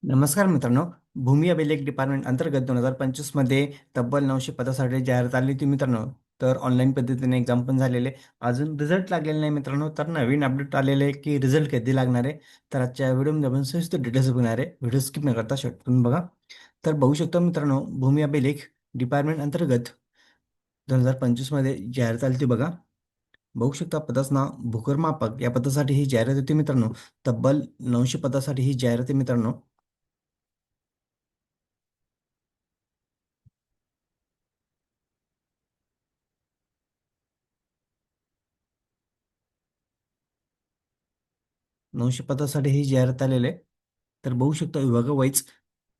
नमस्कार मित्रांनो. भूमी अभिलेख डिपार्टमेंट अंतर्गत 2025 मध्ये तब्बल 900 पदासाठी जाहिरात आली होती मित्रांनो. तर ऑनलाईन पद्धतीने एक्झाम पण झालेले. अजून रिझल्ट लागलेला नाही मित्रांनो. तर नवीन अपडेट आलेले आहे की रिझल्ट कधी लागणार आहे. तर आजच्या व्हिडिओमध्ये आपण सविस्तर डिटेल्स बघणार आहे. व्हिडिओ स्किप न करता शेवटपर्यंत बघा. तर बघू शकतो मित्रांनो, भूमी अभिलेख डिपार्टमेंट अंतर्गत 2025 मध्ये जाहिरात आली होती बघा. बघू शकता पदाचं नाव भूकरमापक या पदासाठी ही जाहिरात होती मित्रांनो. तब्बल 900 पदासाठी ही जाहिरात आहे मित्रांनो. 900 पदासाठी ही जाहिरात आलेली आहे. तर बघू शकता विभागावाईज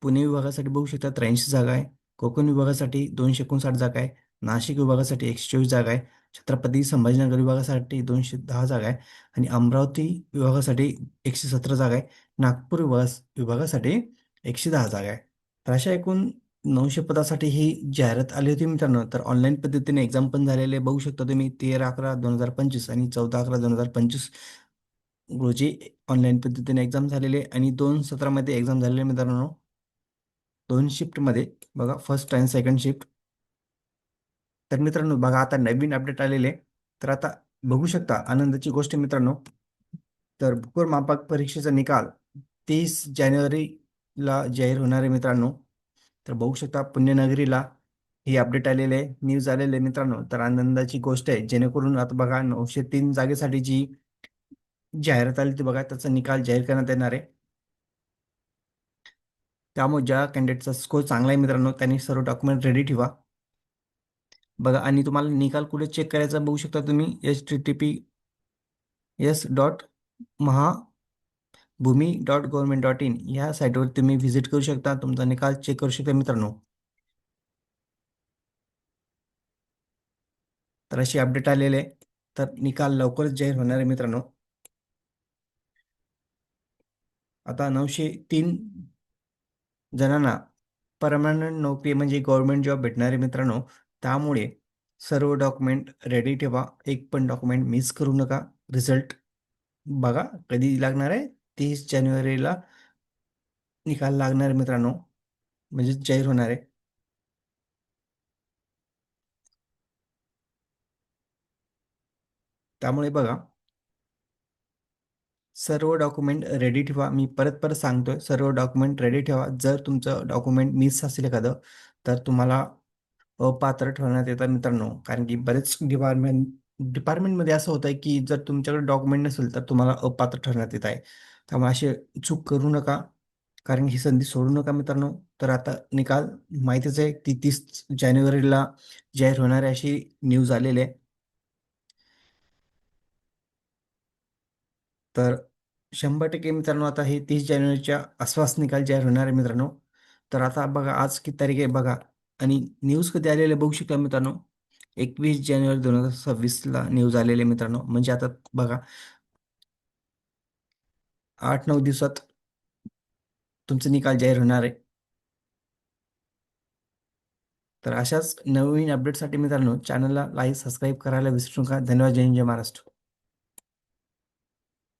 पुणे विभागासाठी बघू शकता 83 जागा आहे. कोकण विभागासाठी 259 जागा आहे. नाशिक विभागासाठी 124 जागा आहे. छत्रपती संभाजीनगर विभागासाठी 210 जागा आहे. आणि अमरावती विभागासाठी 117 जागा आहे. नागपूर विभागासाठी 110 जागा आहे. तर अशा एकूण 900 पदासाठी ही जाहिरात आली होती मित्रांनो. तर ऑनलाईन पद्धतीने एक्झाम पण झालेले बघू शकता तुम्ही. 13/11/2025 आणि 14/11/2025 रोजी ऑनलाईन पद्धतीने एक्झाम झालेले आणि 2 सत्रामध्ये एक्झाम झालेले मित्रांनो. 2 शिफ्टमध्ये बघा, फर्स्ट आणि सेकंड शिफ्ट. तर मित्रांनो बघा, आता नवीन अपडेट आलेले. तर आता बघू शकता आनंदाची गोष्ट मित्रांनो. तर भूगोल मापक परीक्षेचा निकाल 30 जानेवारीला जाहीर होणार आहे मित्रांनो. तर बघू शकता पुण्यनगरीला ही अपडेट आलेले आहे, न्यूज आलेले आहे मित्रांनो. तर आनंदाची गोष्ट आहे, जेणेकरून आता बघा 903 जागेसाठी जी जाहिरात आली ती बघा, त्याचा निकाल जाहीर करण्यात येणार आहे. त्यामुळे ज्या कॅन्डिडेटचा स्कोर चांगला आहे मित्रांनो, त्यांनी सर्व डॉक्युमेंट रेडी ठेवा बघा. आणि तुम्हाला निकाल कुठे चेक करायचा बघू शकता तुम्ही. https://mahbhumi.government.in ह्या साईटवर तुम्ही व्हिजिट करू शकता, तुमचा निकाल चेक करू शकता मित्रांनो. तर अशी अपडेट आलेली आहे. तर निकाल लवकरच जाहीर होणार आहे मित्रांनो. आता 903 जणांना परमनंट नोकरी म्हणजे गव्हर्नमेंट जॉब भेटणार आहे मित्रांनो. त्यामुळे सर्व डॉक्युमेंट रेडी ठेवा, एक पण डॉक्युमेंट मिस करू नका. रिझल्ट बघा कधी लागणार आहे. 30 जानेवारीला निकाल लागणार आहे मित्रांनो, म्हणजे जाहीर होणार आहे. त्यामुळे बघा, सर्व डॉक्युमेंट रेडी ठेवा. मी परत परत सांगतोय, सर्व डॉक्युमेंट रेडी ठेवा. जर तुमचं डॉक्युमेंट मिस असेल एखादं, तर तुम्हाला अपात्र ठरवण्यात येतात मित्रांनो. कारण की बरेच डिपार्टमेंटमध्ये असं होतं की जर तुमच्याकडे डॉक्युमेंट नसेल तर तुम्हाला अपात्र ठरवण्यात येत आहे. त्यामुळे असे चूक करू नका, कारण ही संधी सोडू नका मित्रांनो. तर आता निकाल माहितीच आहे, ती 30 जानेवारीला जाहीर होणार आहे अशी न्यूज आलेली आहे. तर 100% मित्रांनो, आता हे 30 जानेवारीच्या आसपास निकाल जाहीर होणार आहे मित्रांनो. तर आता बघा आज किती तारीख आहे बघा. आणि न्यूज कधी आलेले बघू शकता मित्रांनो. 21 जानेवारी 2026ला न्यूज आलेले मित्रांनो. म्हणजे आता बघा, 8-9 दिवसात तुमचा निकाल जाहीर होणार आहे. तर अशाच नवीन अपडेटसाठी मित्रांनो चॅनलला लाईक सबस्क्राईब करायला विसरू नका. धन्यवाद. जय हिंद, जय महाराष्ट्र.